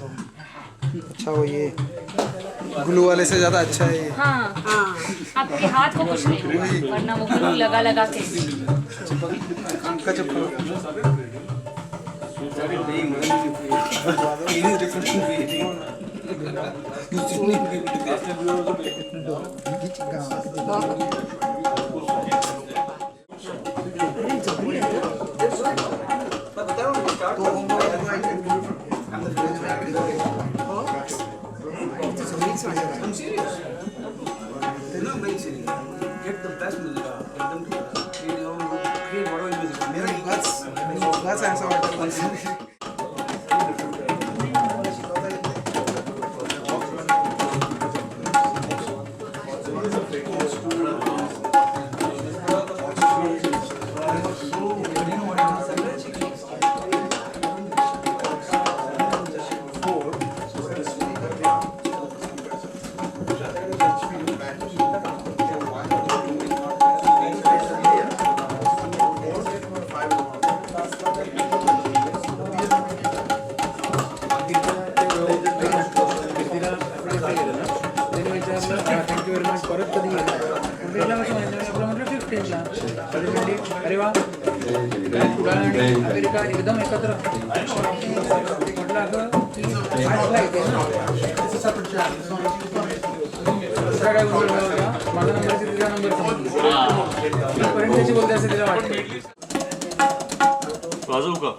अच्छा वो ये ग्लू वाले से ज्यादा अच्छा है ये। हाँ हाँ, आपके हाथ को कुछ नहीं, वरना वो ग्लू लगा लगा के का चप्पल I'm serious. They're not being serious. Get the best music out. Get them to create whatever music. मेरा बस ऐसा वाटतं अरे वा अमेरिका एकदम एकत्र म्हटलं अगं दुसरा काय बोलतो माझा नंबर तिचा नंबर पर्यंत त्याची बोलते असं तिला वाटतं वाजवू का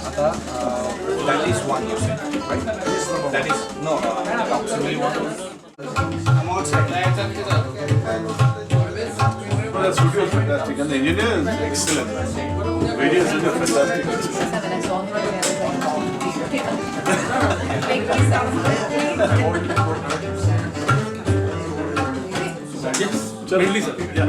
That is one you said, right? That is no. Approximately one. I'm outside. Well, that studio is fantastic and the engineer is excellent. Radio is a fantastic. Yes. Really, sir. Yeah.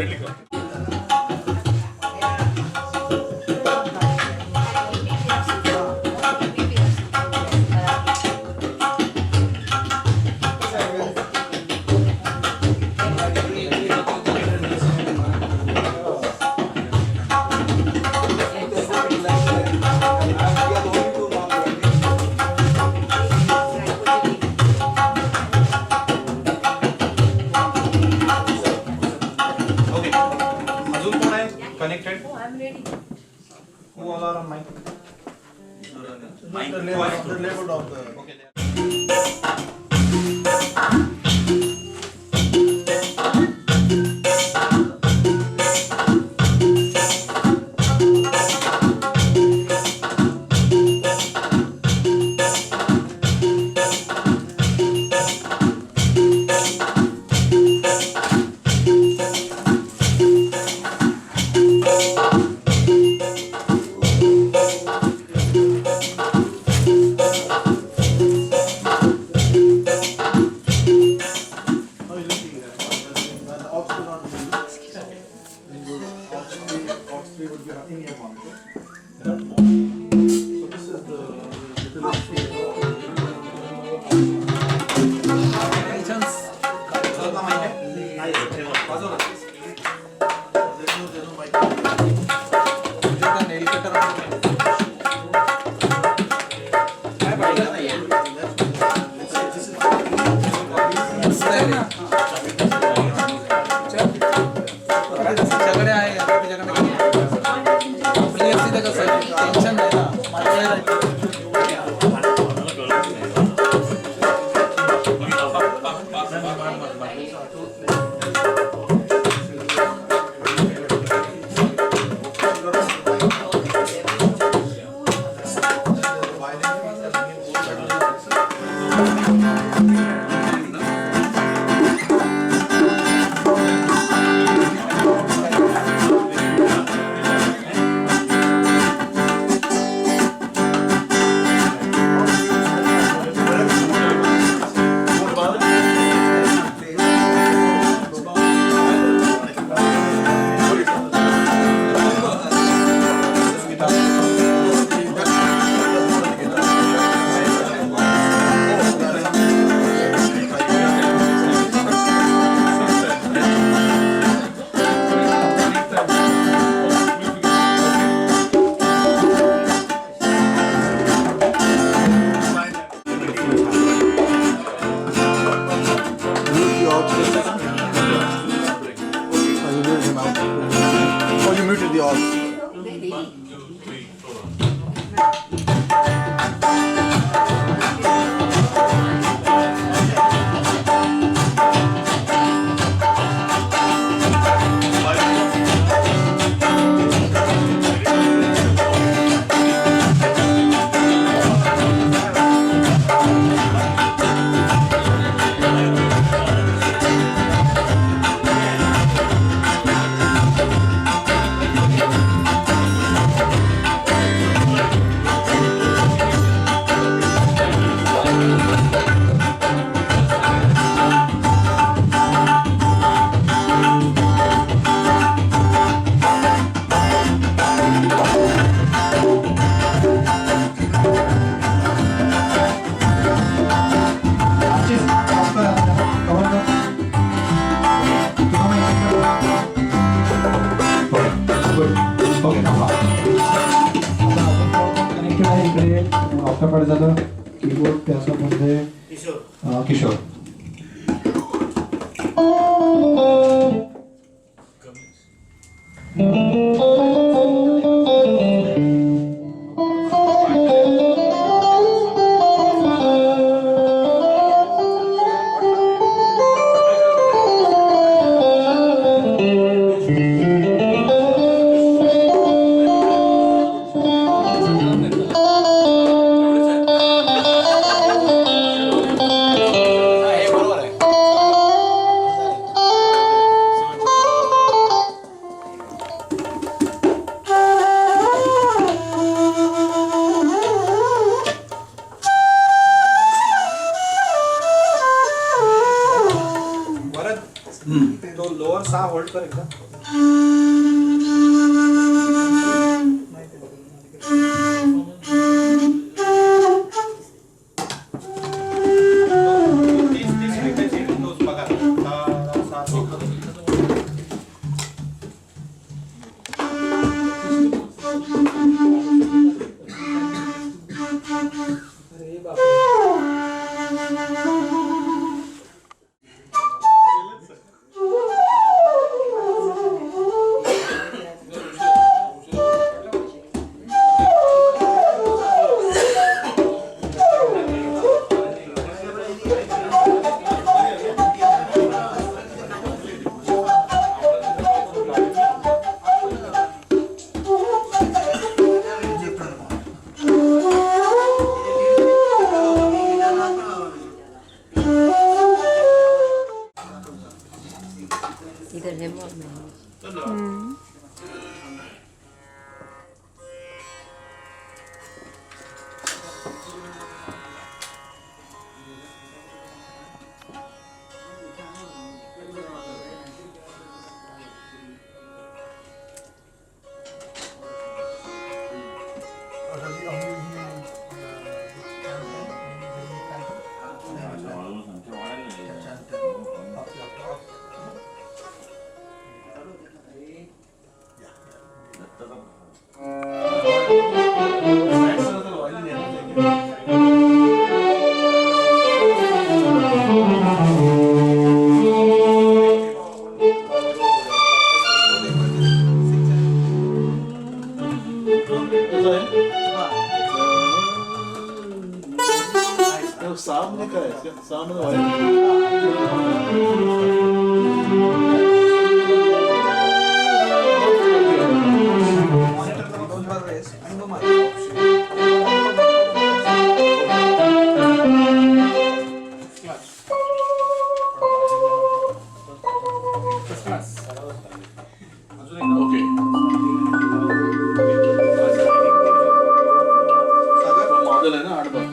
Connected? Oh, I'm ready. Who all are on mic? Mic. The label of the. Okay. Function आहे ना माझ्याकडे Oh, you muted the odds. आपल्याकडे झालं keyboard त्याच्यामध्ये किशोर तो lower 6 hold कर एकदा इधर है वो आहे सामने का है, सामने वाला Number raise and number. First class. Okay. Model है ना 8 बार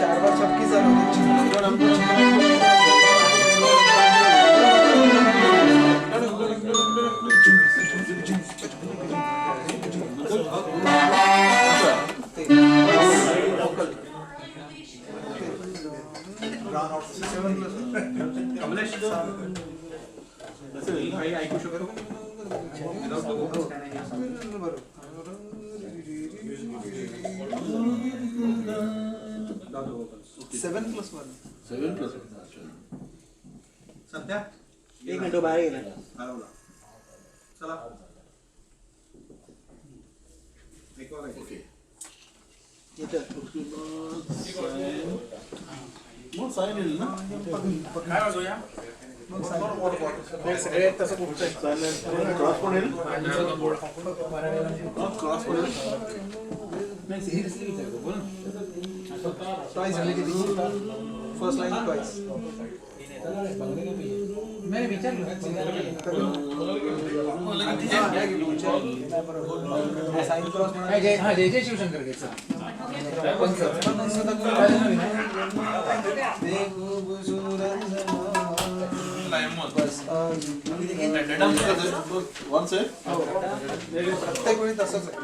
चार बार छक्की जरूर सेवन प्लस वन 7 plus सध्या एक मिनिट बाहेर गेला चला ओके इथं मग साइन येईल ना काय वाजूया? सगळे तसं कुठचं क्रॉस पण येईल क्रॉस पण येईल नाही सिरियसली विचारतो बोल ना. ट्वाइस झाली किती फर्स्ट लाइन ट्वाइस मी विचारलं साइन क्रॉस जय जय शिवशंकर घ्यायचं पण सर वन से प्रत्येक वेळी तसंच आहे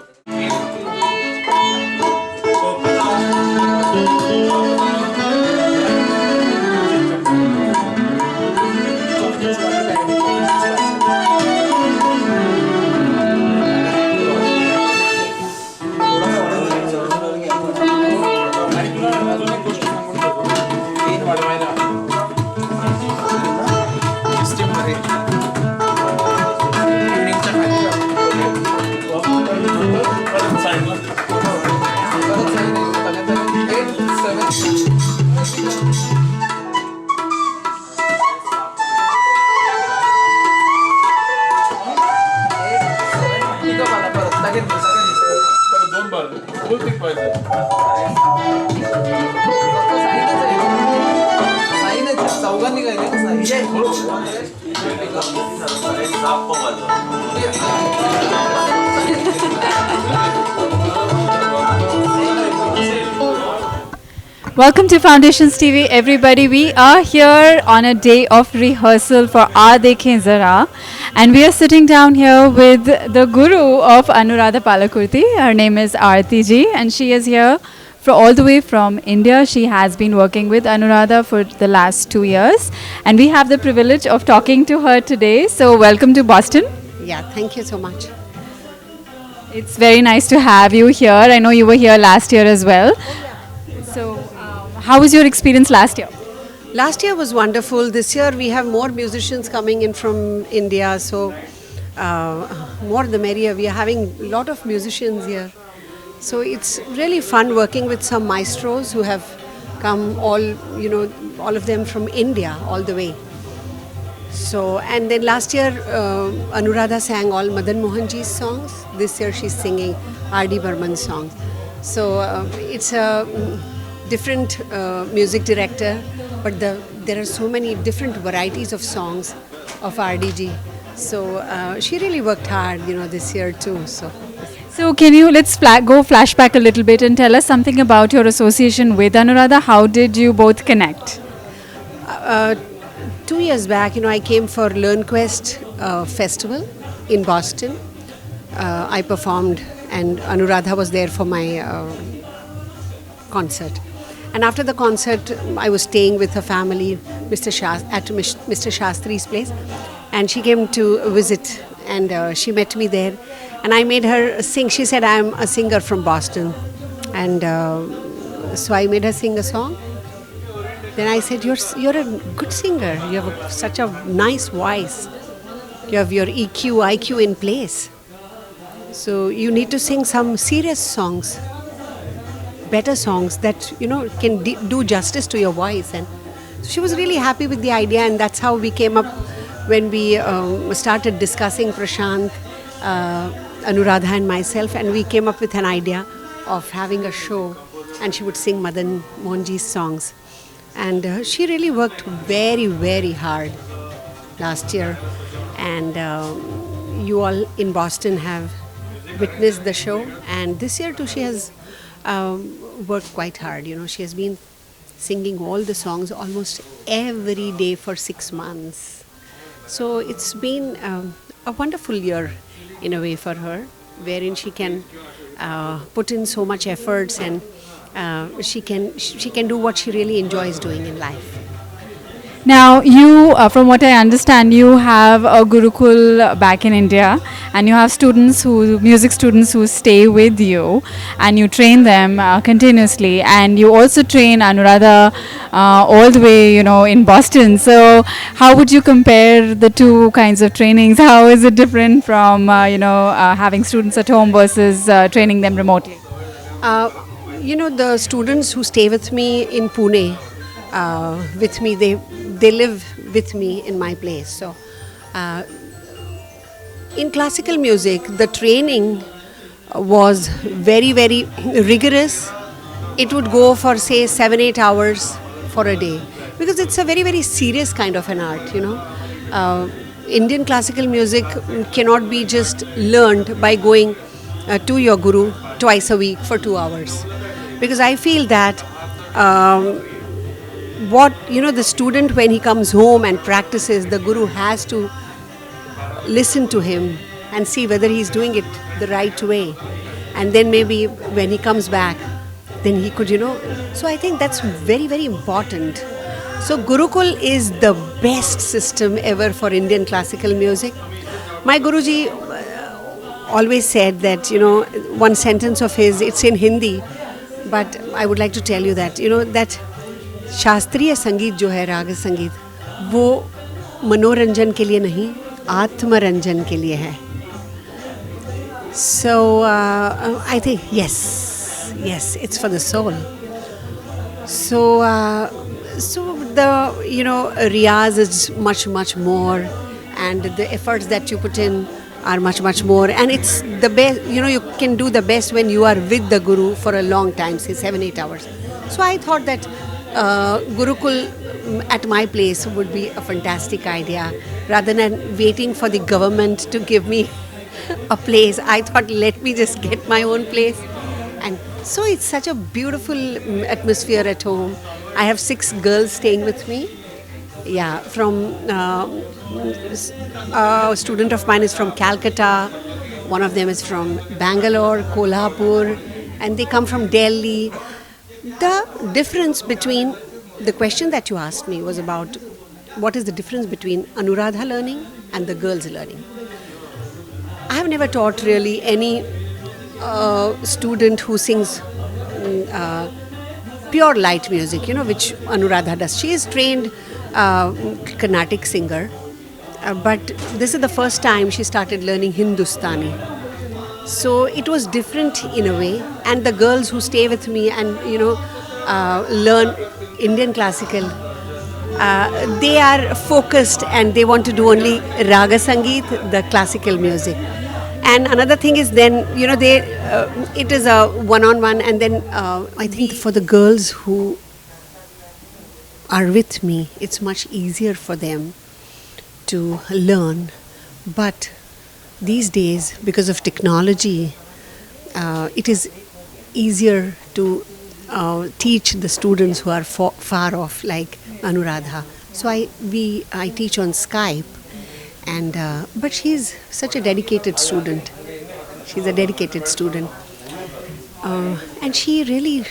दोन बार फुल थिक पाहिजे चौघांनी काय Welcome to Foundations TV, everybody. We are here on a day of rehearsal for Aa Dekhein Zara, and we are sitting down here with the guru of Anuradha Palakurti. Her name is Aarti ji, and she is here for all the way from India. She has been working with Anuradha for the last 2 years, and we have the privilege of talking to her today. So, welcome to Boston. Yeah, thank you so much. It's very nice to have you here. I know you were here last year as well. So, how was your experience last year? Last year was wonderful. This year we have more musicians coming in from India, so more the merrier. We are having a lot of musicians here. So it's really fun working with some maestros who have come all of them from India all the way. So, and then last year Anuradha sang all Madan Mohanji's songs. This year she's singing R.D. Burman's songs. So it's a different music director, but there are so many different varieties of songs of RDG. So she really worked hard, this year too. So can you, let's go flashback a little bit and tell us something about your association with Anuradha. How did you both connect? 2 years back, I came for LearnQuest festival in Boston. I performed and Anuradha was there for my concert. And after the concert, I was staying with her family, at Mr. Shastri's place, and she came to visit. and she met me there, and I made her sing. She said, I'm a singer from Boston, and so I made her sing a song. Then I said, you're a good singer. You have such a nice voice. You have your EQ, IQ in place. So you need to sing some serious songs, better songs that, you know, can do justice to your voice. And so she was really happy with the idea, and that's how we came up when we started discussing, Prashant, Anuradha and myself, and we came up with an idea of having a show, and she would sing Madan Mohanji's songs. And she really worked very, very hard last year, and you all in Boston have witnessed the show, and this year too she has worked quite hard. You know, she has been singing all the songs almost every day for 6 months. So it's been a wonderful year in a way for her, wherein she can put in so much efforts, and she can do what she really enjoys doing in life. Now, you, from what I understand, you have a Gurukul back in India, and you have music students who stay with you, and you train them continuously, and you also train Anuradha all the way, you know, in Boston. So, how would you compare the two kinds of trainings? How is it different from, having students at home versus training them remotely? You know, the students who stay with me in Pune, with me, they live with me in my place. So in classical music, the training was very, very rigorous. It would go for, say, 7-8 hours for a day, because it's a very, very serious kind of an art, you know. Indian classical music cannot be just learned by going to your guru twice a week for 2 hours, because I feel that the student, when he comes home and practices, the guru has to listen to him and see whether he's doing it the right way, and then maybe when he comes back, then he could, so I think that's very, very important. So Gurukul is the best system ever for Indian classical music. My Guruji always said that, one sentence of his, it's in Hindi, but I would like to tell you that, that शास्त्रीय संगीत जो है, राग संगीत, वो मनोरंजन के लिए नहीं, आत्मरंजन के लिए है. So I think yes, it's for the soul. So the riyaz is much more, and the efforts that you put in are much more, and it's the best. You can do the best when you are with the guru for a long time, say 7-8 hours. So I thought that Gurukul at my place would be a fantastic idea. Rather than waiting for the government to give me a place, I thought, let me just get my own place. And so it's such a beautiful atmosphere at home. I have 6 girls staying with me. Yeah, from a student of mine is from Calcutta, one of them is from Bangalore, Kolhapur, and they come from Delhi. The difference between, the question that you asked me was about what is the difference between Anuradha learning and the girls learning. I have never taught really any student who sings pure light music, which Anuradha does. She is trained Carnatic singer, but this is the first time she started learning Hindustani. So it was different in a way, and the girls who stay with me and learn Indian classical, they are focused and they want to do only Raga Sangeet, the classical music. And another thing is then, it is a one-on-one, and then I think for the girls who are with me, it's much easier for them to learn. But these days, because of technology, it is easier to teach the students who are far off, like Anuradha. So I teach on Skype, and but she's such a dedicated student. She's a dedicated student, and she really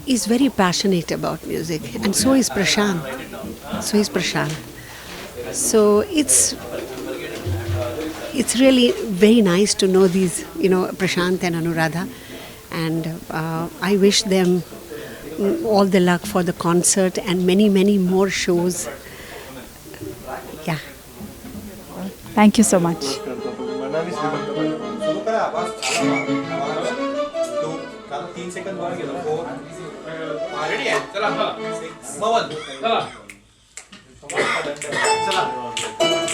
is very passionate about music, and so is Prashant. So it's it's really very nice to know these, Prashant and Anuradha. And I wish them all the luck for the concert and many, many more shows. Yeah. Thank you so much.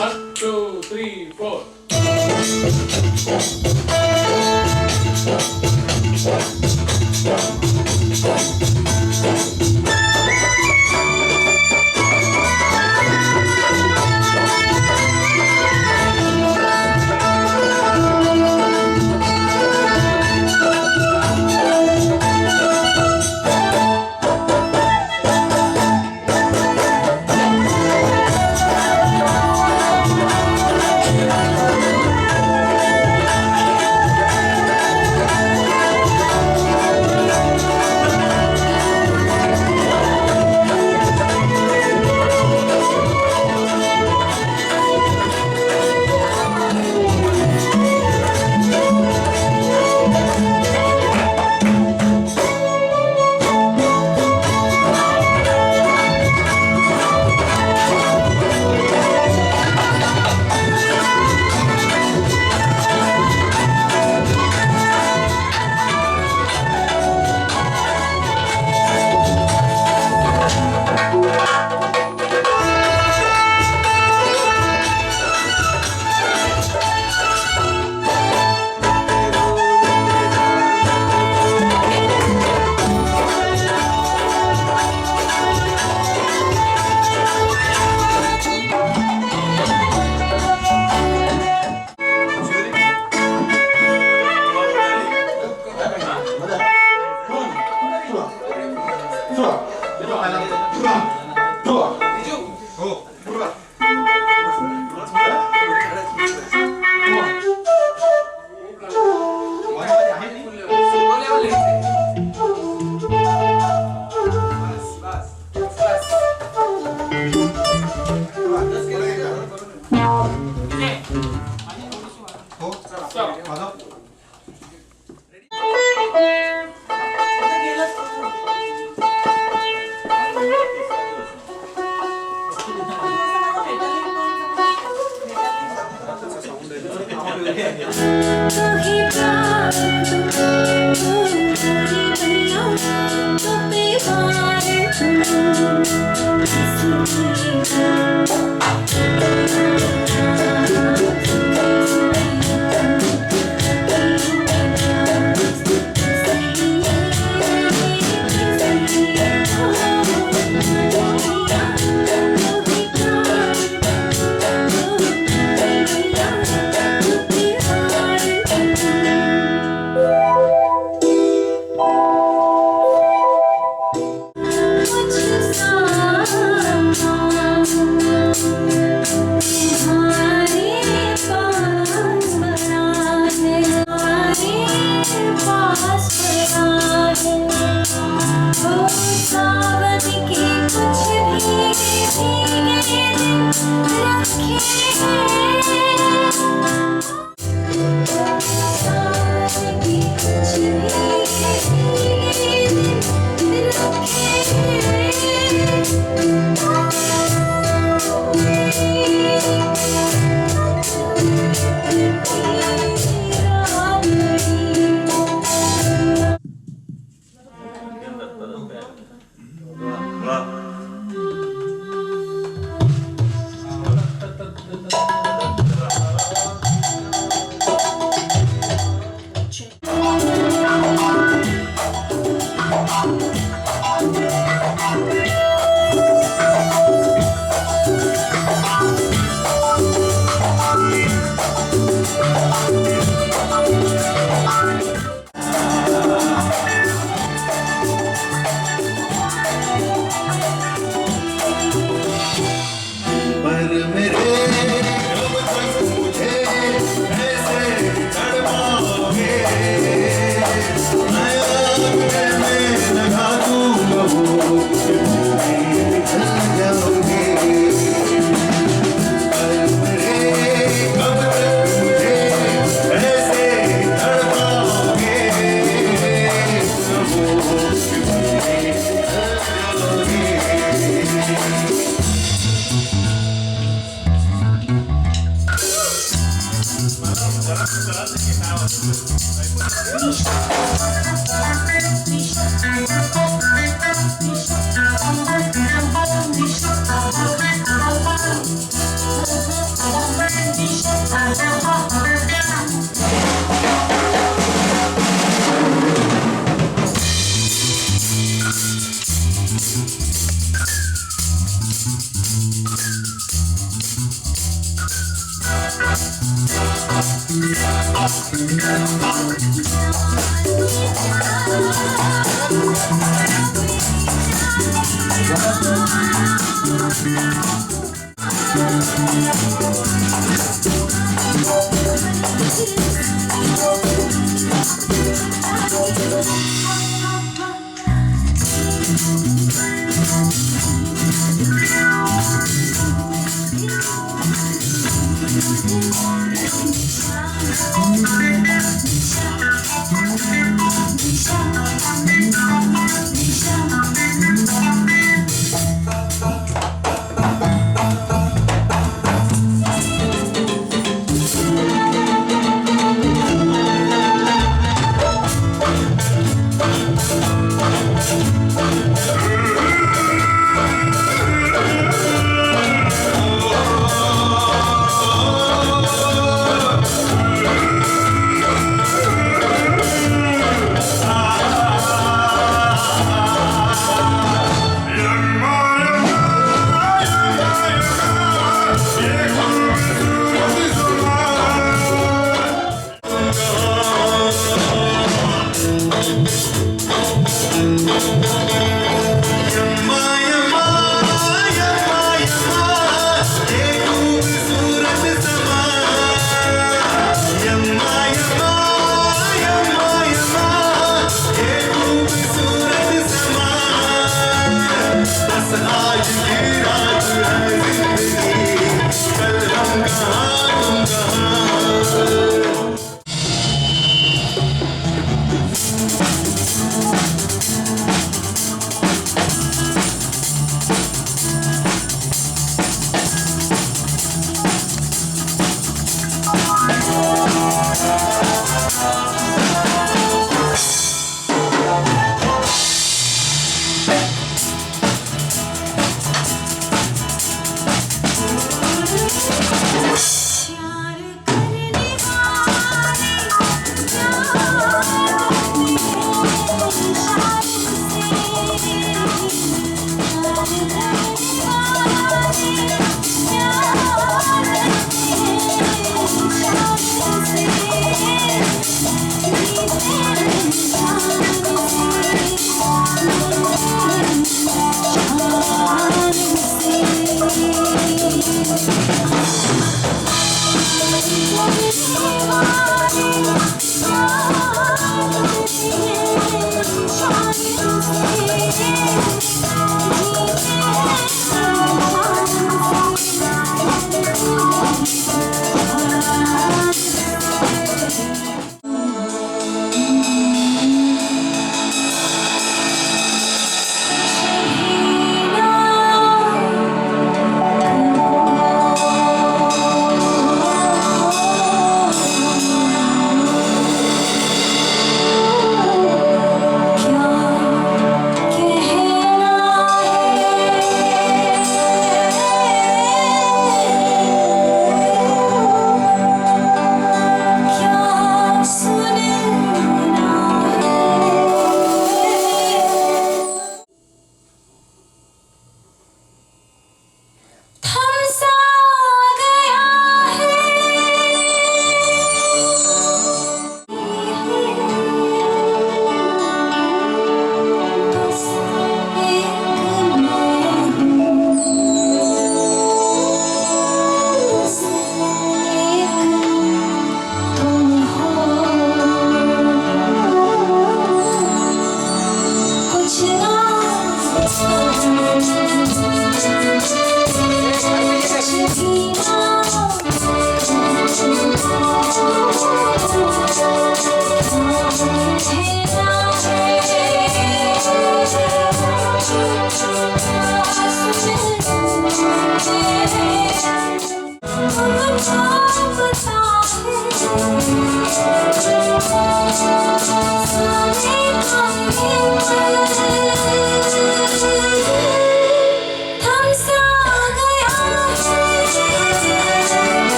One, two, three, four.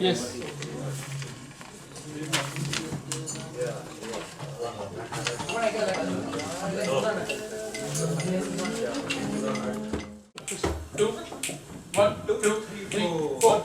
Yes. Two. 1, 2, 3, 4.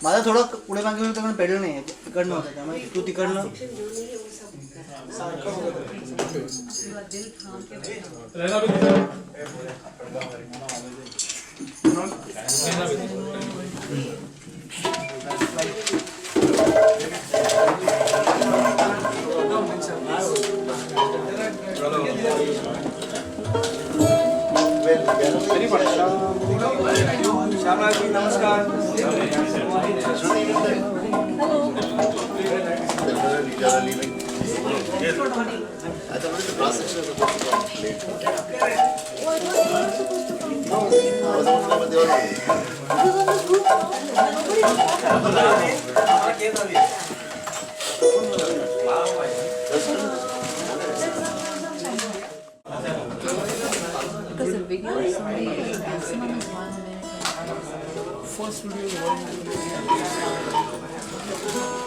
माझा थोडा पुढे मागे होतं पण pedal नाही तिकडनं होतं त्यामुळे तू तिकडनं श्यामला जी नमस्कार. Each other leaving. Because the video is only maximum is 1 minute. First video is 1 minute.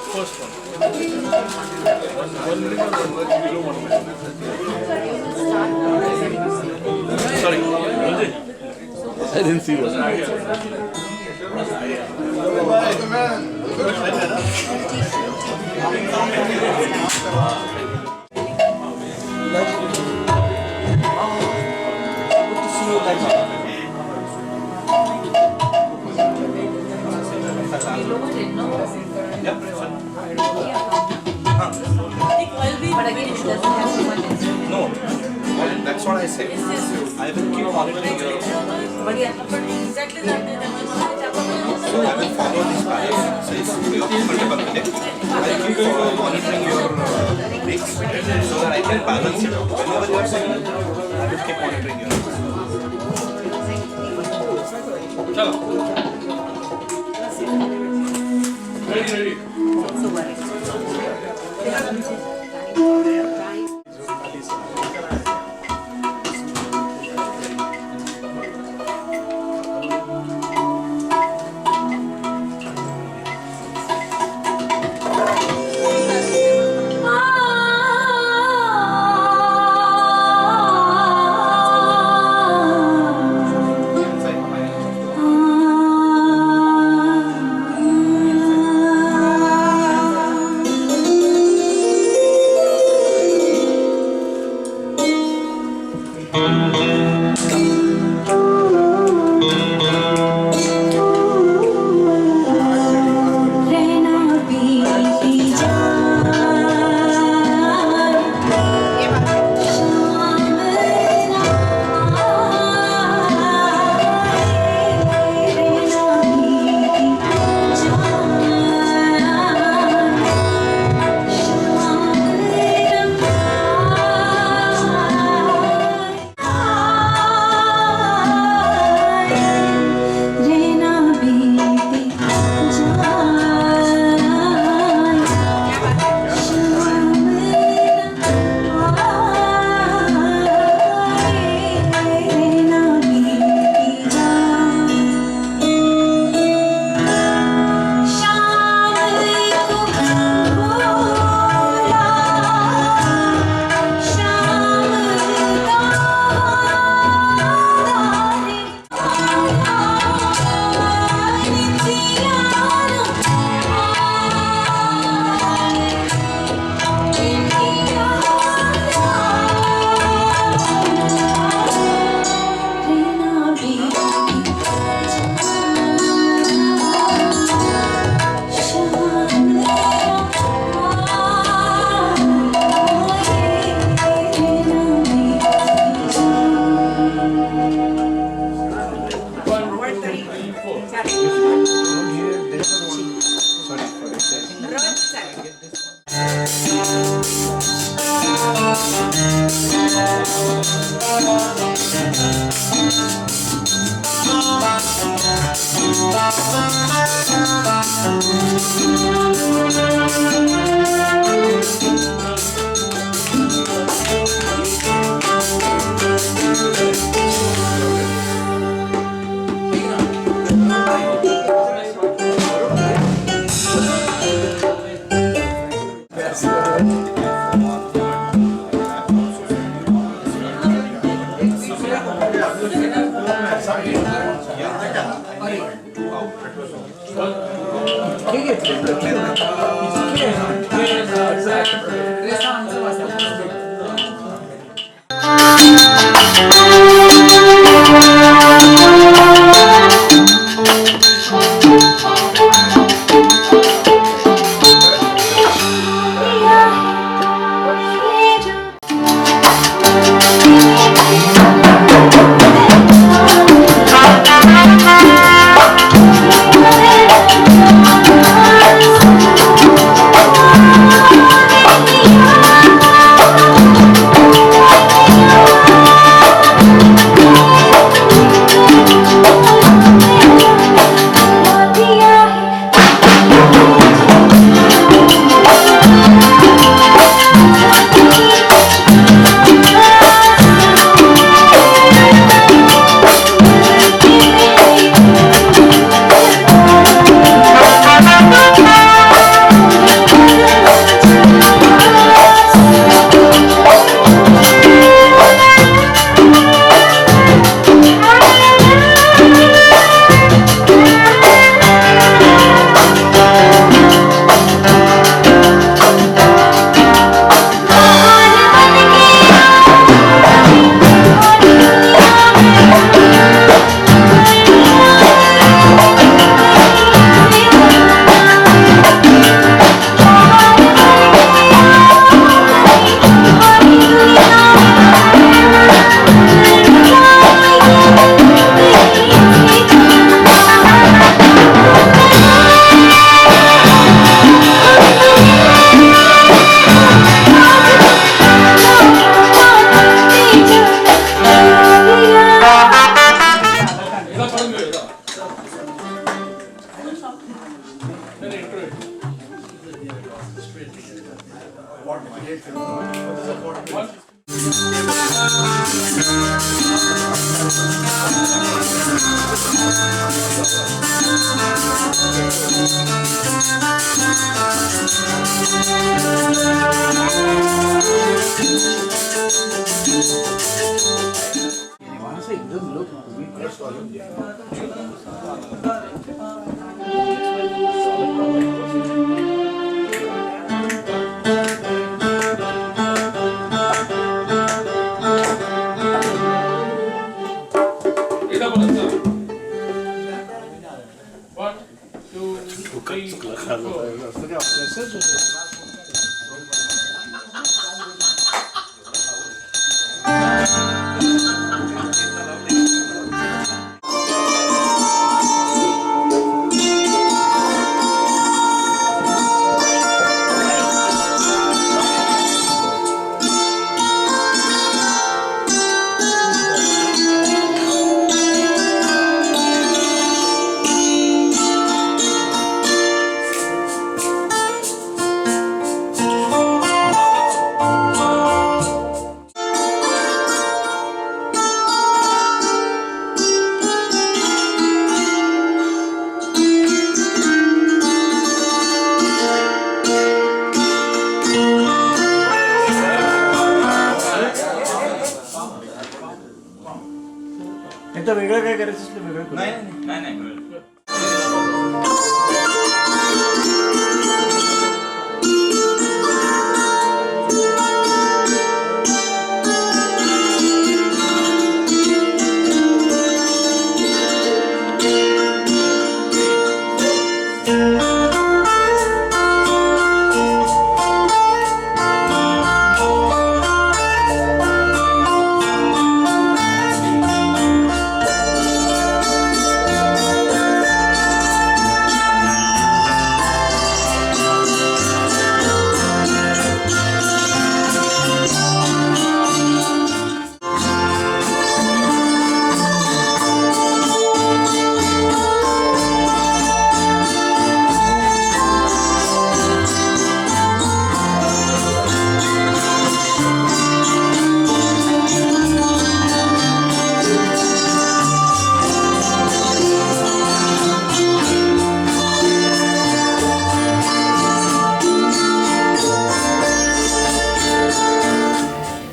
First one. 1 minute or 1 minute? Sorry. I didn't see that. But again, it doesn't have too much instrument. No, that's what I said. I will keep monitoring your. But yeah, but exactly that. So I will follow this pattern. So it's multiple minutes. I will keep monitoring your mix so that I can balance it out. Whenever you are singing, I will keep monitoring your. Chalo. Ready. एकदा वेगळं काय करायचं असलं वेगळं करू. नाही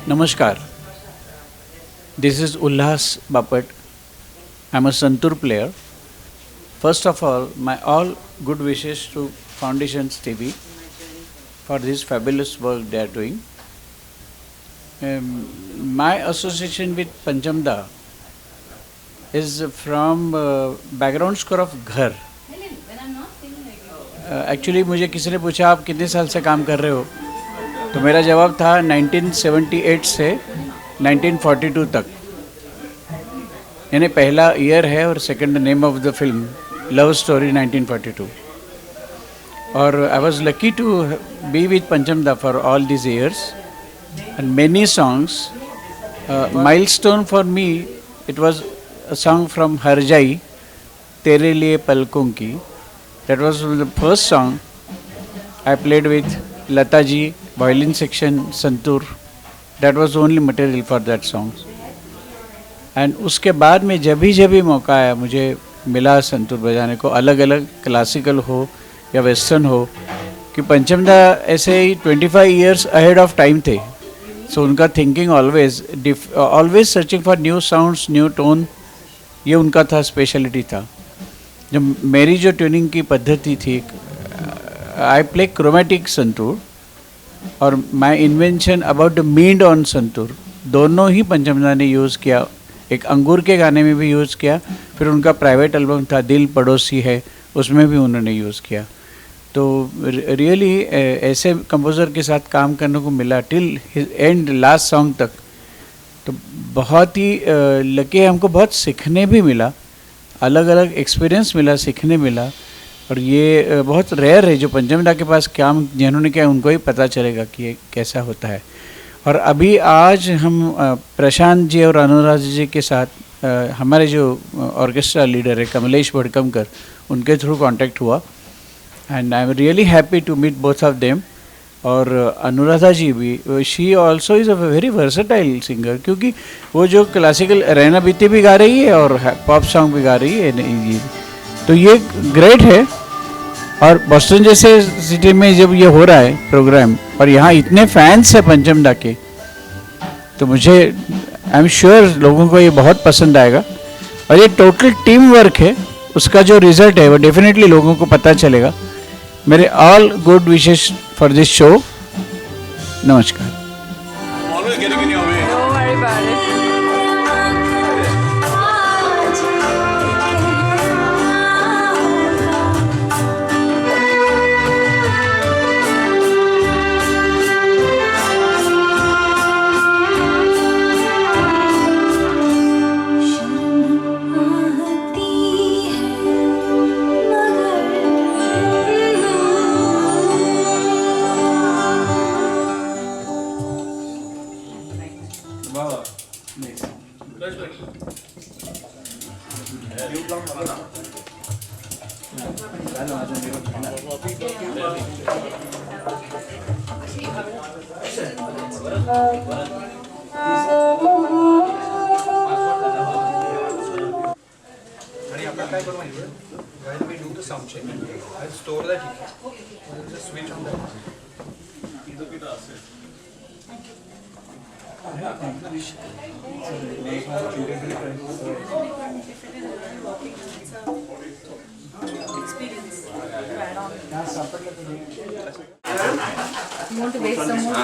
Namaskar. This is Ulhas Bapat. I'm a Santur player. First of all, my all good wishes to Foundations TV for this fabulous work they are doing. My association with Panchamda is from background score of Ghar. Actually मुझे किसी ने पूछा आप कितने साल से काम कर रहे हो, तो मेरा जवाब था 1978 से 1942 तक, यानी पहला ईयर है और second name of the film love story 1942. और I was lucky to be with Panchamda for all these years and many songs. Milestone for me it was a song from Harjaee तेरे लिए पलकों की. That was the first song I played with Lata ji, violin section, Santur. That was the only material for that song. And उसके बाद में जब भी मौका आया मुझे मिला संतूर बजाने को, अलग अलग क्लासिकल हो या वेस्टर्न हो, कि पंचमदा ऐसे ही 25 years ahead of time थे. So उनका thinking always searching for new sounds, new tone, ये उनका था, स्पेशलिटी था. जब मेरी जो ट्यूनिंग की पद्धति थी, आई प्ले क्रोमेटिक संतूर और my invention about the meend on santoor, दोनों ही पंचमदा ने यूज़ किया. एक अंगूर के गाने में भी यूज़ किया, फिर उनका प्राइवेट एल्बम था दिल पड़ोसी है, उसमें भी उन्होंने यूज़ किया. तो रियली ऐसे कंपोज़र के साथ काम करने को मिला टिल एंड लास्ट सॉन्ग तक, तो बहुत ही लकी है. हमको बहुत सीखने भी मिला, अलग अलग एक्सपीरियंस मिला, सीखने मिला. और ये बहुत रेयर है जो पंचमदा के पास काम जिन्होंने किया उनको ही पता चलेगा कि ये कैसा होता है. और अभी आज हम प्रशांत जी और अनुराग जी के साथ हमारे जो ऑर्केस्ट्रा लीडर है कमलेश भड़कमकर, उनके थ्रू कांटेक्ट हुआ and I am really happy to meet both of them. और अनुराधा जी भी, she also is a very versatile singer, क्योंकि वो जो क्लासिकल रहना बीती भी गा रही है और पॉप सॉन्ग भी गा रही है. तो ये ग्रेट है. और बोस्टन जैसे सिटी में जब ये हो रहा है प्रोग्राम और यहाँ इतने फैंस हैं पंचम दा के, तो मुझे आई एम श्योर लोगों को ये बहुत पसंद आएगा। और ये टोटल टीम वर्क है, उसका जो रिजल्ट है वो डेफिनेटली लोगों को पता चलेगा। मेरे all good wishes for this show. नमस्कार। Always getting in your way. Don't worry about it. आणि आपण काय करू माहिती आहे, when we do the sound check, I'll store that here. We'll just switch on that. You want to waste some more?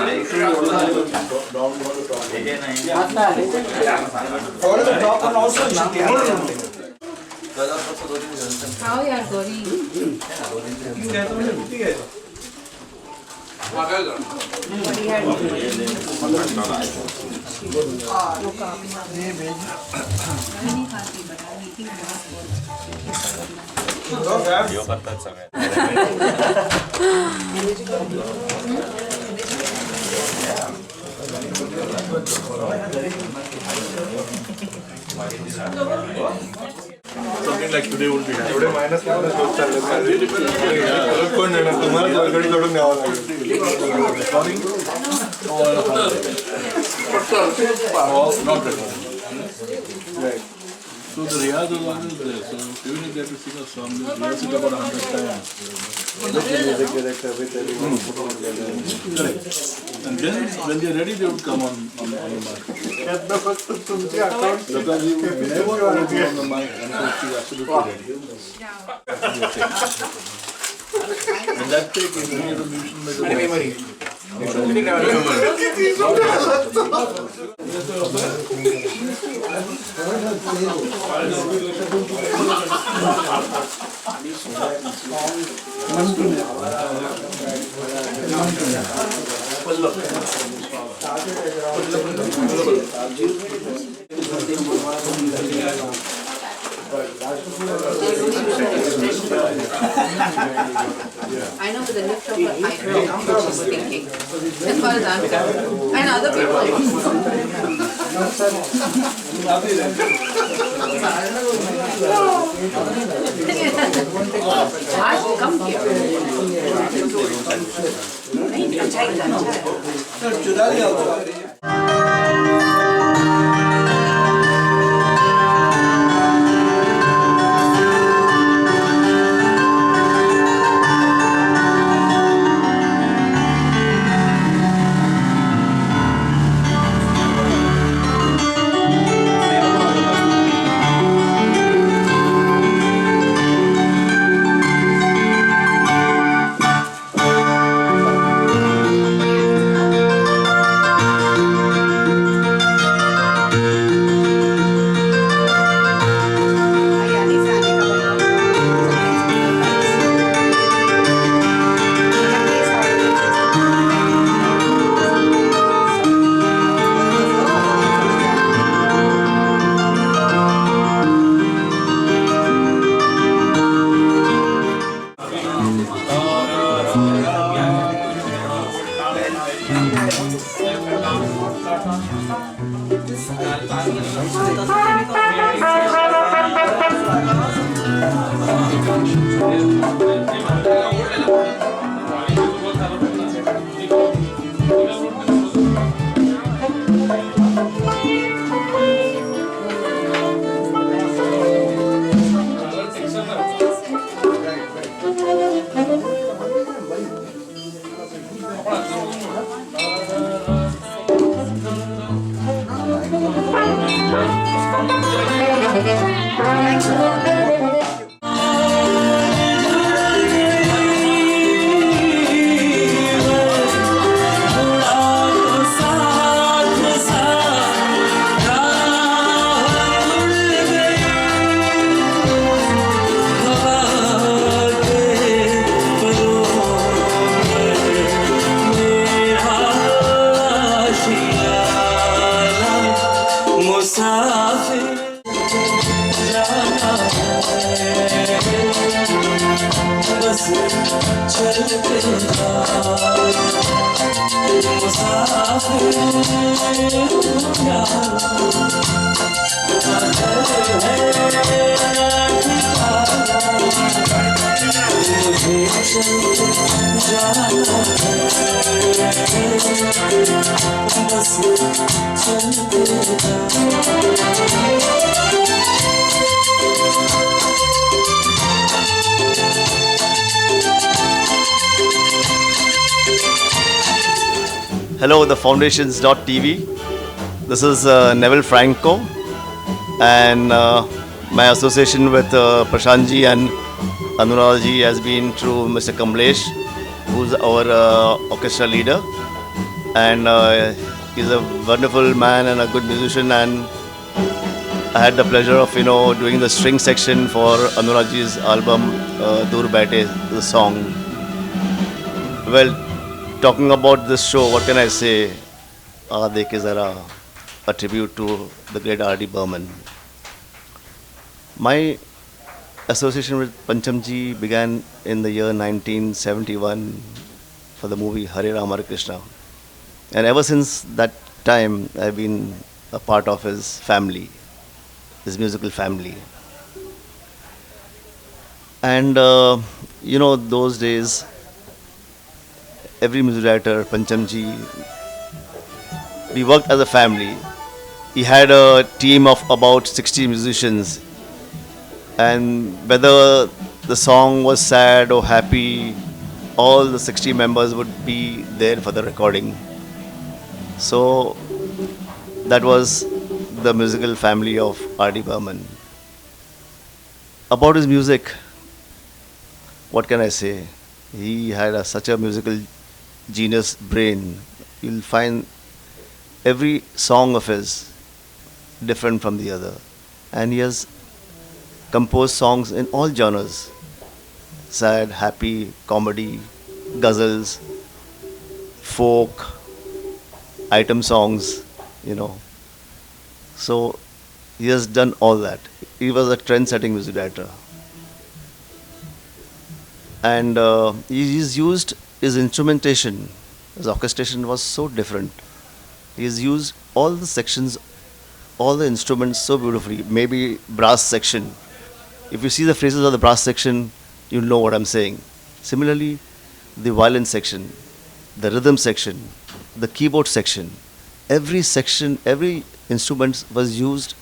Order the top one also. How you are going? Something like today would be today minus लोग चल रहे हैं। कौन देना तुम्हारा गाड़ी जोड़ने आवा लगे। Recording or not recording. Right. So the Riyadh one is there. So even if they have to sing a song, they rehearse it about 100 times. Look the music director with everyone put on together. Correct. And then when they're ready, they would come on the mic. Because you never want to be on the mic until she's absolutely ready. And that take is only the musician may do memory. I know with the lift of her eyebrow, what she's thinking. As far as I'm concerned. And other people. Aaj come here. नहीं अच्छा ही अच्छा है। Hello, the Foundations.tv. This is Neville Franco, and my association with Prashant ji and Anurag ji has been through Mr. Kamlesh, who's our orchestra leader, and he's a wonderful man and a good musician. And I had the pleasure of doing the string section for Anurag ji's album Dur Baite, the song. Well, talking about this show, what can I say? Dekhe Zara, a tribute to the great R.D. Burman. My association with Panchamji began in the year 1971 for the movie Hare Ram Hare Krishna. And ever since that time, I've been a part of his family, his musical family. And, those days, every music director, Panchamji, we worked as a family. He had a team of about 60 musicians, and whether the song was sad or happy, all the 60 members would be there for the recording. So that was the musical family of R.D. Burman. About his music, what can I say? He had such a musical genius brain. You'll find every song of his different from the other, and he has composed songs in all genres: sad, happy, comedy, ghazals, folk, item songs, So he has done all that. He was a trend-setting music director, and he's used his instrumentation, his orchestration was so different. He's used all the sections, all the instruments so beautifully. Maybe brass section. If you see the phrases of the brass section, you'll know what I'm saying. Similarly, the violin section, the rhythm section, the keyboard section, every section, every instrument was used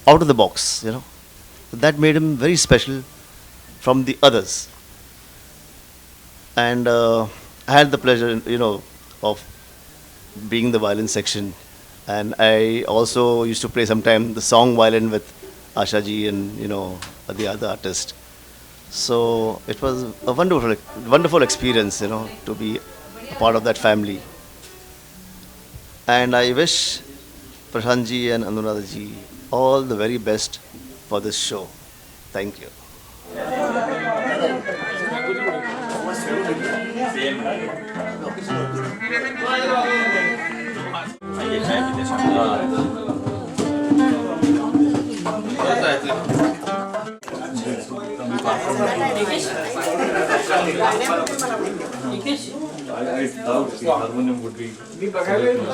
out of the box, That made him very special from the others. And I had the pleasure, of being the violin section, and I also used to play sometime the song violin with Asha ji and the other artist. So it was a wonderful experience, to be a part of that family. And I wish Prashant ji and Anurag ji all the very best for this show. Thank you. I doubt the harmonium would be. You never heard him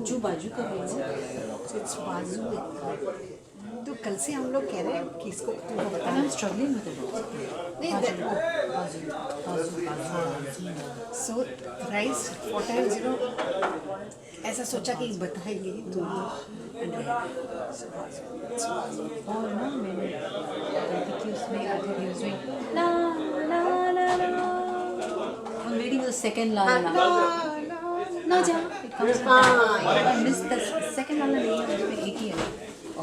जो बाजू का बाजू में तो कल से हम लोग कह रहे हैं कि इसको तुमको बताना हम स्ट्रगलिंग में सो राइस 4 ऐसा सोचा कि बताएंगे तुम और ना मैंने उसमें ला ला ला ला I'm waiting for the second la la la ना जा it comes I missed the second la la नहीं है उसमें एक ही है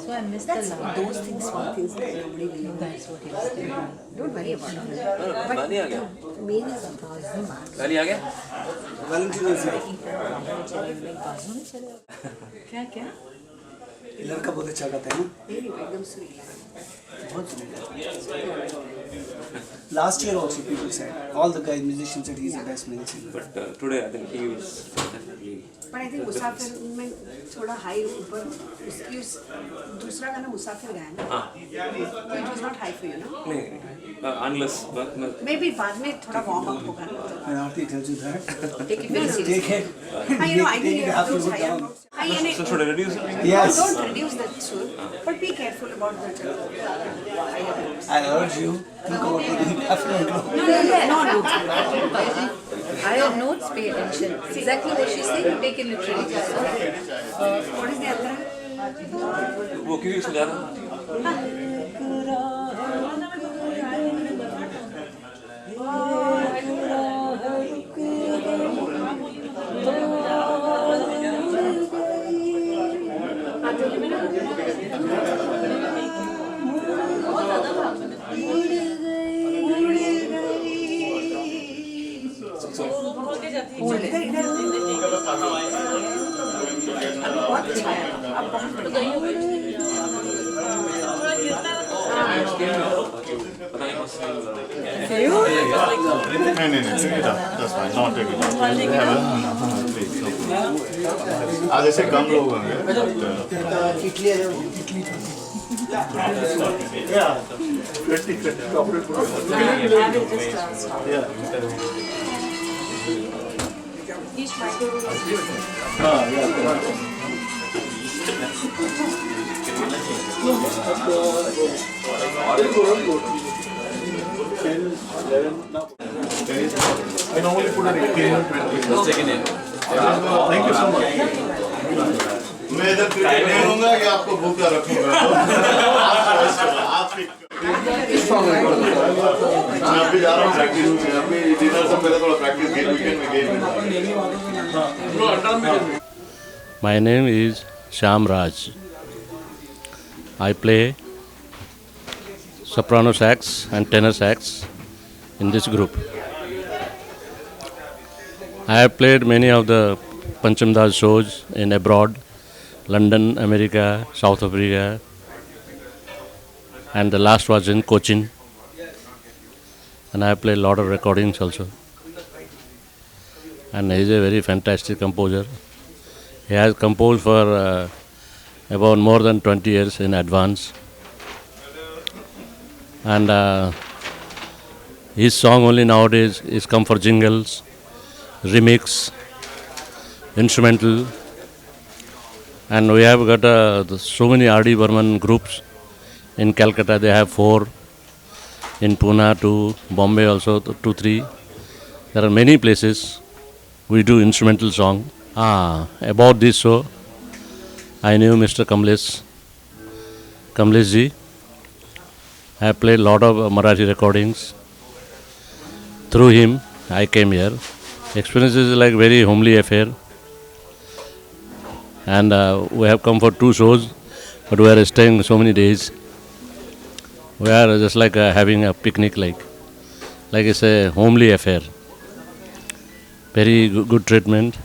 so I missed the la those things small things that nobody really that's what it is don't worry about it but the main is गाली आ गया क्या क्या लड़का बहुत अच्छा गाता है ना एकदम सुरीला बहुत Last year also people said, all the guys musicians said he's the best musician. But today I think he is definitely. But I think मुसाफिर में थोड़ा हाई ऊपर उसकी दूसरा गाना मुसाफिर गाया ना it was not high for you no नहीं unless maybe बाद में थोड़ा warm up होगा when Aarti tells you that take it very seriously take it I think you have those higher notes so should I reduce it? Yes don't reduce that sur but be careful about the higher notes I urge you to go to the bathroom no higher notes pay attention exactly what she's saying you take it literally what is the other वो क्यों सुझा रहा That's fine. Not take it out. Please, no problem. आज ऐसे कम लोग होंगे. Yeah. I normally put an 18 or 20. Thank you so much. मैं इधर क्रिकेट खेलूंगा या आपको भूखा रखूंगा मैं अभी जा रहा हूँ प्रैक्टिस में अभी डिनर से पहले थोड़ा प्रैक्टिस गेम वीकेंड में game My name is Shyam Raj. I play soprano sax and tenor sax in this group. I have played many of the Pancham Das shows in abroad, London, America, South Africa, and the last was in Cochin. And I have played a lot of recordings also. And he is a very fantastic composer. He has composed for about more than 20 years in advance. And his song only nowadays is come for jingles, remix, instrumental. And we have got so many R.D. Burman groups. In Calcutta they have 4, in Pune 2, Bombay also 2, 3. There are many places we do instrumental song. About this show, I knew Mr. Kamlesh ji. I have played a lot of Marathi recordings. Through him, I came here. Experience is like very homely affair. And we have come for 2 shows, but we are staying so many days. We are just like having a picnic, like it's a homely affair. Very good treatment,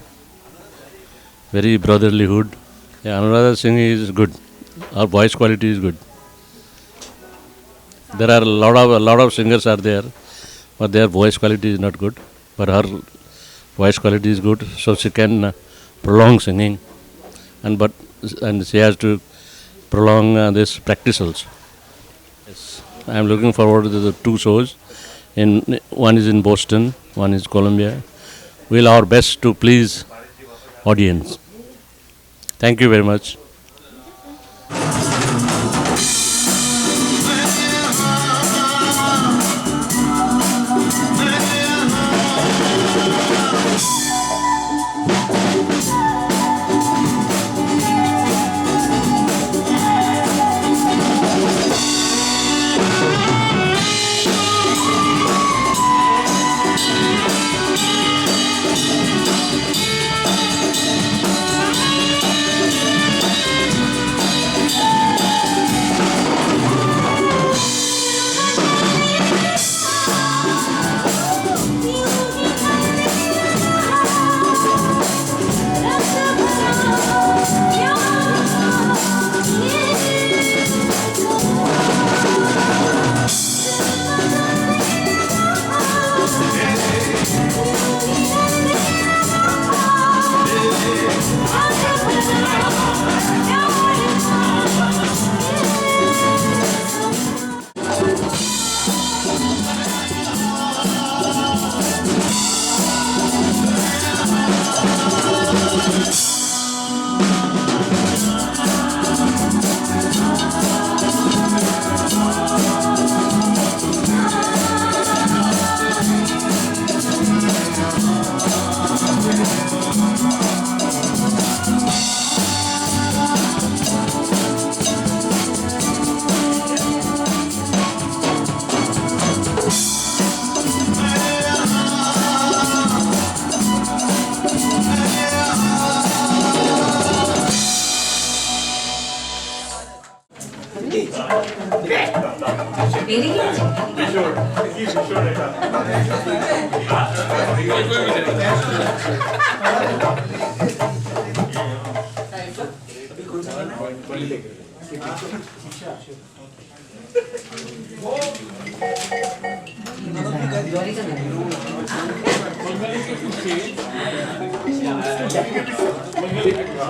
very brotherlyhood. Yeah, Anuradha singing is good. Our voice quality is good. There are a lot of singers are there, but their voice quality is not good. But her voice quality is good, so she can prolong singing, and she has to prolong this practice also. Yes, I am looking forward to the 2 shows. One is in Boston, one is Columbia. We'll our best to please audience. Thank you very much.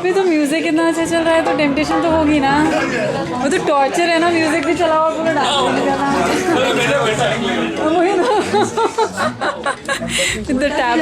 भी तो music इतना अच्छा चल रहा है तो temptation तो होगी ना. वो तो टॉर्चर है ना, म्यूजिक भी चला हुआ पूरा डांस भी चला. वही ना. The tap.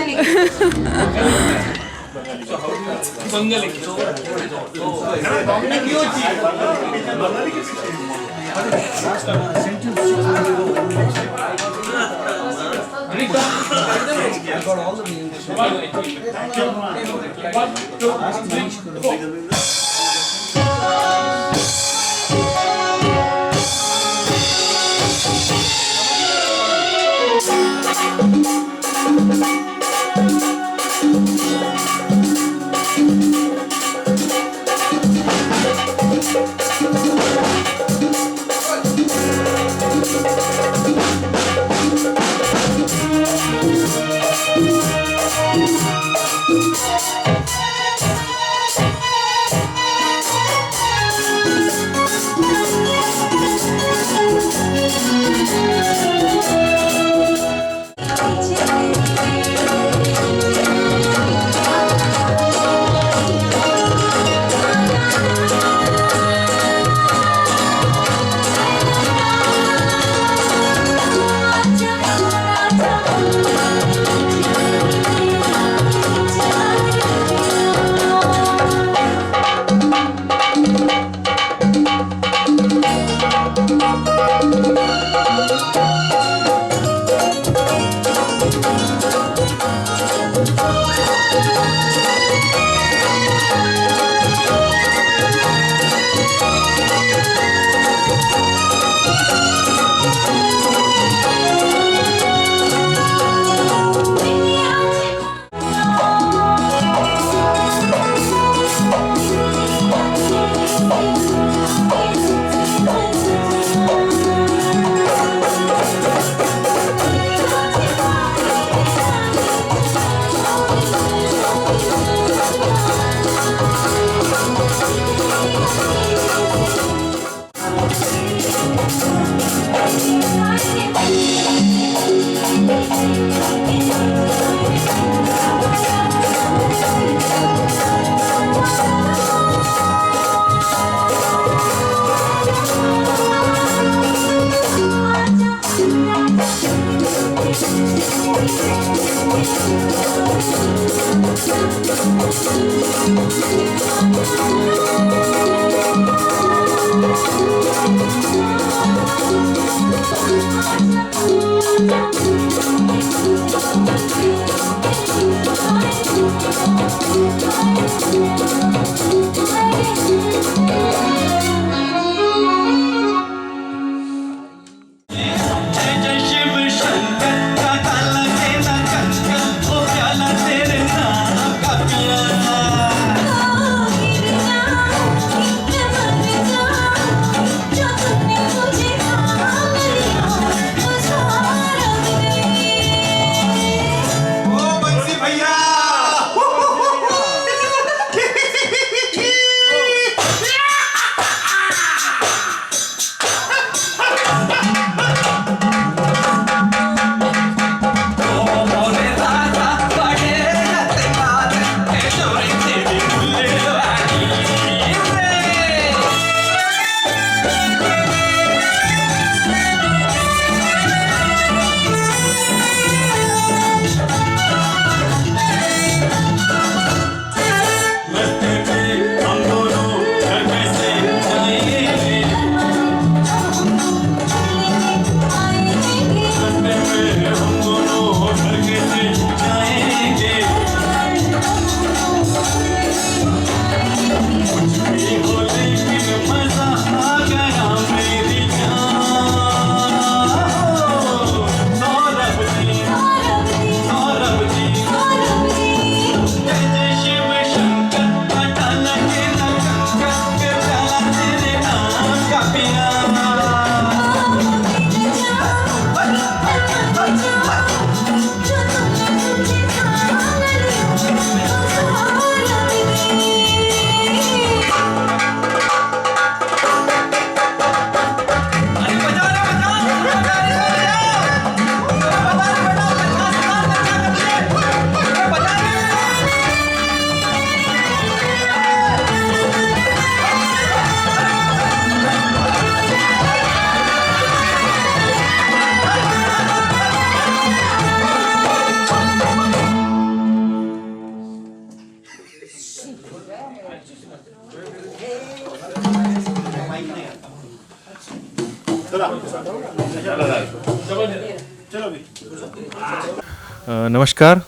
नमस्कार,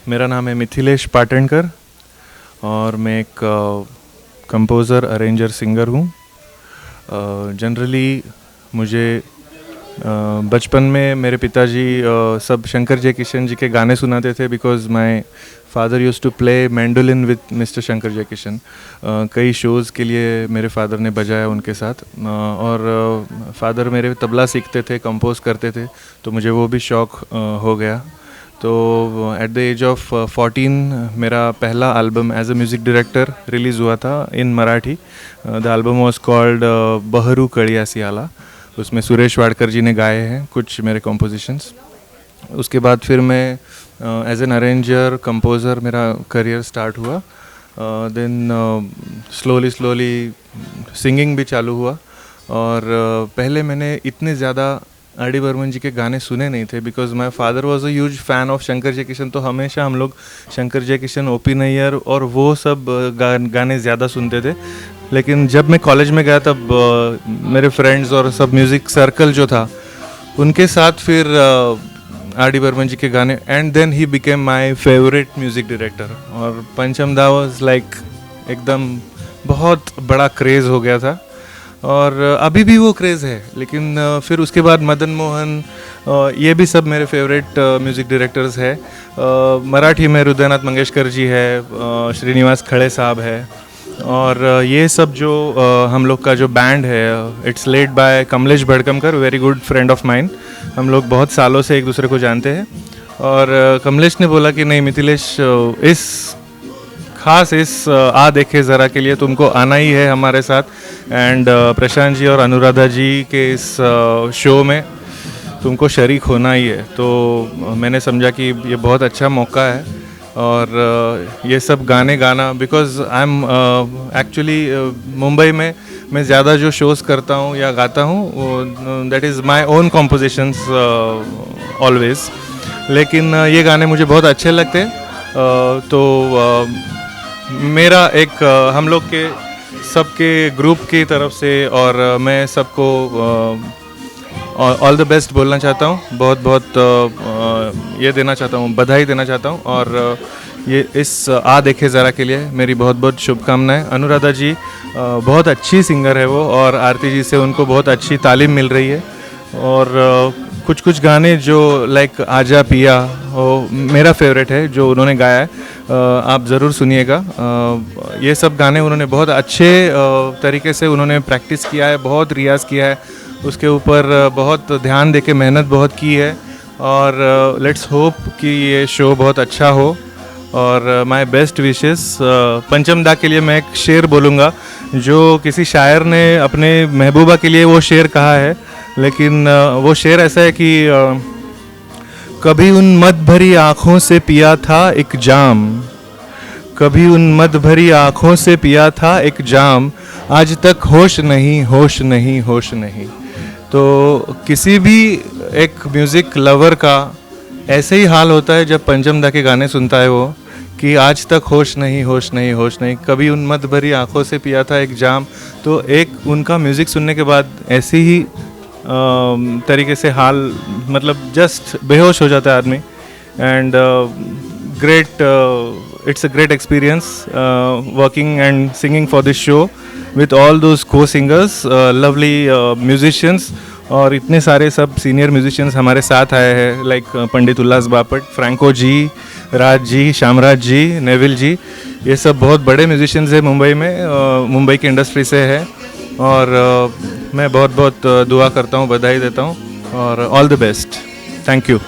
मेरा नाम है मिथिलेश पाटणकर और मैं एक कंपोज़र, अरेंजर, सिंगर हूँ। जनरली मुझे बचपन में मेरे पिताजी सब शंकर जयकिशन जी के गाने सुनाते थे because my father used to play mandolin with mister Shankar Jaikishan. कई शोज़ के लिए मेरे फादर ने बजाया उनके साथ और फादर मेरे तबला सीखते थे, कंपोज़ करते थे, तो मुझे वो भी शौक़ हो गया। तो एट द एज ऑफ 14 मेरा पहला album as a music director release हुआ था in Marathi. The album was called Bahru Kaliyasi आला। उसमें सुरेश वाडकर जी ने गाए हैं कुछ मेरे कॉम्पोजिशंस। उसके बाद फिर मैं एज एन अरेंजर, कंपोज़र मेरा करियर स्टार्ट हुआ। देन स्लोली सिंगिंग भी चालू हुआ। और पहले मैंने इतने ज़्यादा आर डी बर्मन जी के गाने सुने नहीं थे because my father was a huge fan of Shankar Jaikishan. तो हमेशा हम लोग शंकर जयकिशन, ओ.पी. नैयर और वो सब गाने ज़्यादा सुनते थे। लेकिन जब मैं कॉलेज में गया तब मेरे फ्रेंड्स और सब म्यूज़िक सर्कल जो था उनके साथ फिर आर डी बर्मन जी के गाने, and then he became my favourite music director. और पंचम दा वाज लाइक एकदम बहुत बड़ा क्रेज़ हो गया था और अभी भी वो क्रेज़ है। लेकिन फिर उसके बाद मदन मोहन, ये भी सब मेरे फेवरेट म्यूज़िक डायरेक्टर्स है। मराठी में हृदयनाथ मंगेशकर जी है, श्रीनिवास खड़े साहब है, और ये सब जो हम लोग का जो बैंड है it's led by Kamlesh Bhadkamkar, very good friend of mine. हम लोग बहुत सालों से एक दूसरे को जानते हैं और कमलेश ने बोला कि नहीं मिथिलेश, इस आ देखे ज़रा के लिए तुमको आना ही है हमारे साथ। एंड प्रशांत जी और अनुराधा जी के इस शो में तुमको शरीक होना ही है। तो मैंने समझा कि ये बहुत अच्छा मौका है और ये सब गाने गाना, because I am actually Mumbai में मैं ज़्यादा जो शोज़ करता हूँ या गाता हूँ that is my own compositions always. लेकिन ये गाने मुझे बहुत अच्छे लगते हैं। तो मेरा एक हम लोग के सबके ग्रुप की तरफ से और मैं सबको ऑल द बेस्ट बोलना चाहता हूँ। बहुत बहुत ये देना चाहता हूँ, बधाई देना चाहता हूँ। और ये इस आ देखे ज़रा के लिए मेरी बहुत बहुत शुभकामनाएं। अनुराधा जी बहुत अच्छी सिंगर है वो, और आरती जी से उनको बहुत अच्छी तालीम मिल रही है। और कुछ कुछ गाने जो लाइक आजा पिया, वो मेरा फेवरेट है जो उन्होंने गाया है, आप ज़रूर सुनिएगा। ये सब गाने उन्होंने बहुत अच्छे तरीके से उन्होंने प्रैक्टिस किया है, बहुत रियाज़ किया है, उसके ऊपर बहुत ध्यान देके मेहनत बहुत की है। और लेट्स होप कि ये शो बहुत अच्छा हो। और माय बेस्ट विशेस। पंचम दा के लिए मैं एक शेर बोलूँगा जो किसी शायर ने अपने महबूबा के लिए वो शेर कहा है, लेकिन वो शेर ऐसा है कि कभी उन मद भरी आँखों से पिया था एक जाम, कभी उन मद भरी आँखों से पिया था एक जाम, आज तक होश नहीं होश नहीं होश नहीं। तो किसी भी एक म्यूज़िक लवर का ऐसे ही हाल होता है जब पंचम दा के गाने सुनता है वो, कि आज तक होश नहीं होश नहीं होश नहीं, कभी उन मद भरी आँखों से पिया था एक जाम। तो एक उनका म्यूज़िक सुनने के बाद ऐसे ही तरीके से हाल, मतलब जस्ट बेहोश हो जाता है आदमी। And great, it's a great experience working and singing for this show with all those co-singers, lovely musicians, और इतने सारे सब सीनियर म्यूजिशियंस हमारे साथ आए हैं, लाइक पंडित उल्लास बापट, फ्रैंको जी, राज जी, श्यामराज जी, नेविल जी। ये सब बहुत बड़े म्यूजिशियंस हैं मुंबई में, मुंबई की इंडस्ट्री से है। और मैं बहुत बहुत दुआ करता हूँ, बधाई देता हूँ, और all the best. Thank you.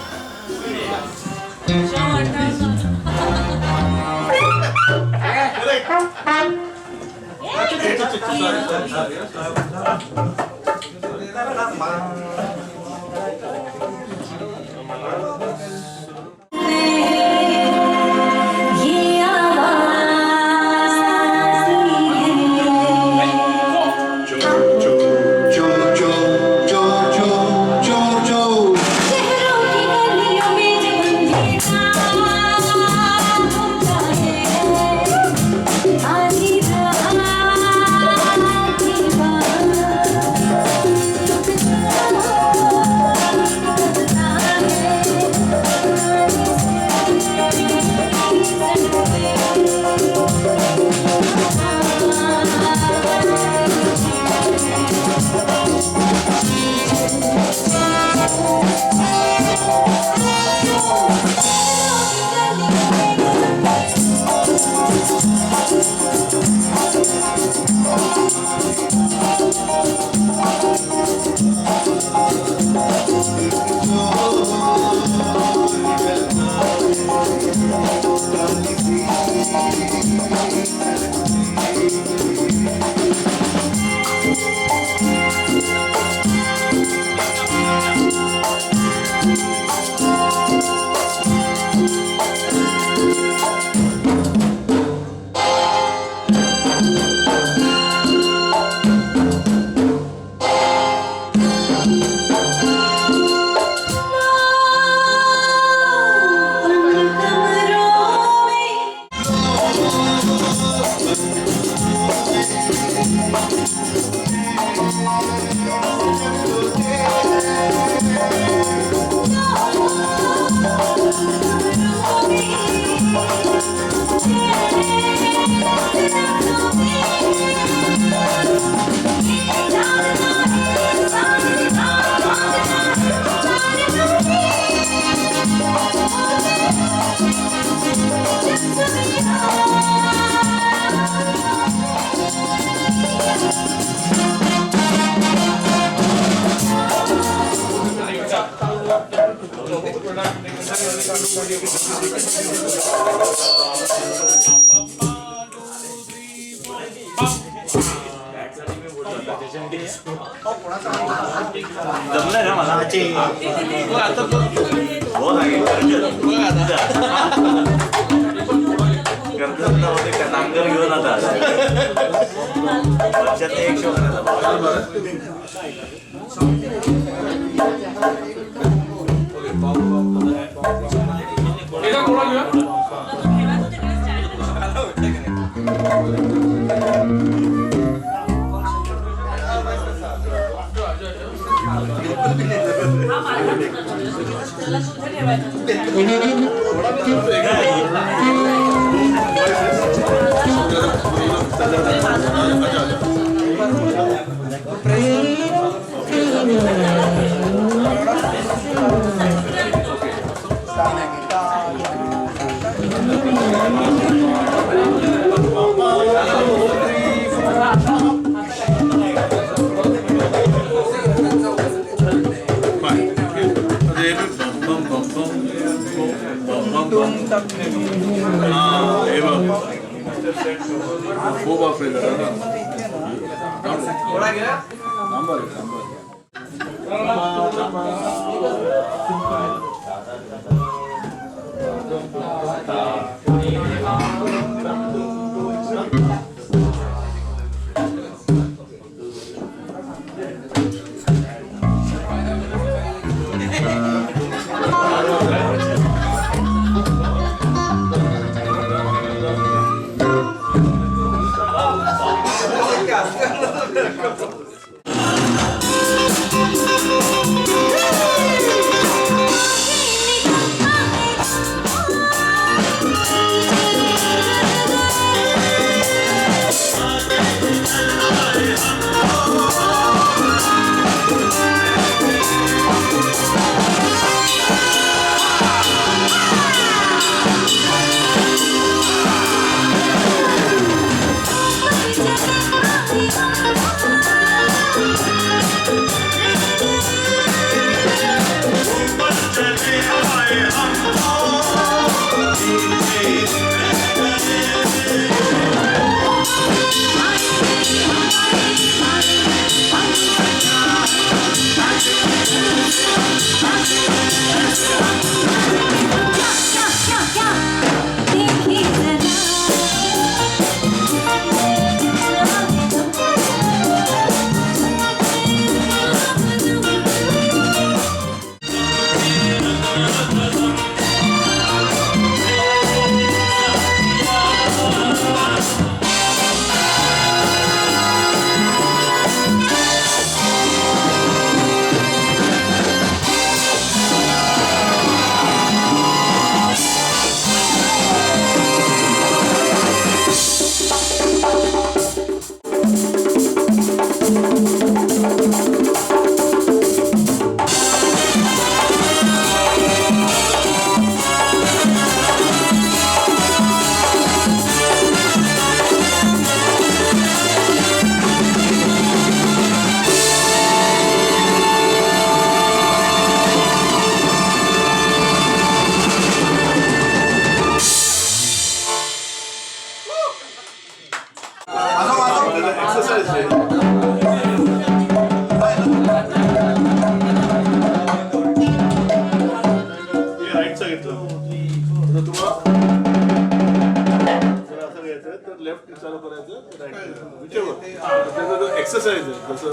Exercise आहे जसं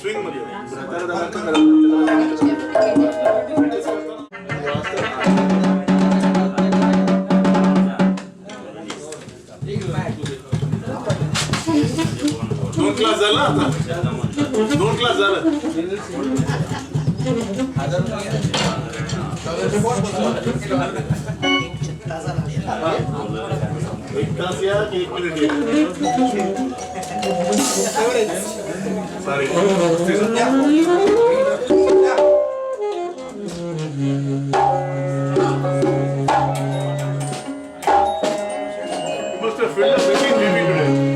स्विंग मध्ये दोन क्लास झाला आता दोन क्लास झालं एक तास या की 1 minute sorry must have filled up very heavy today.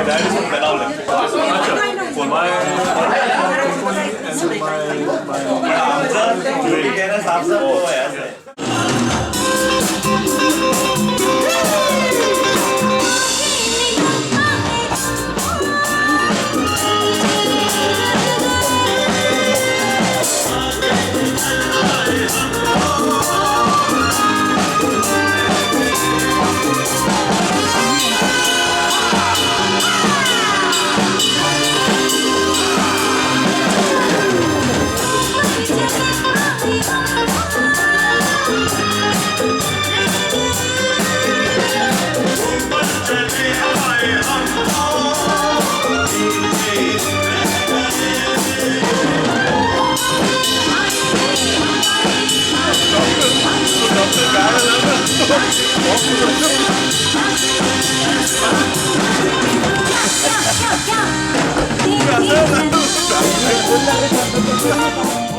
dad is from Benaul. For my क्या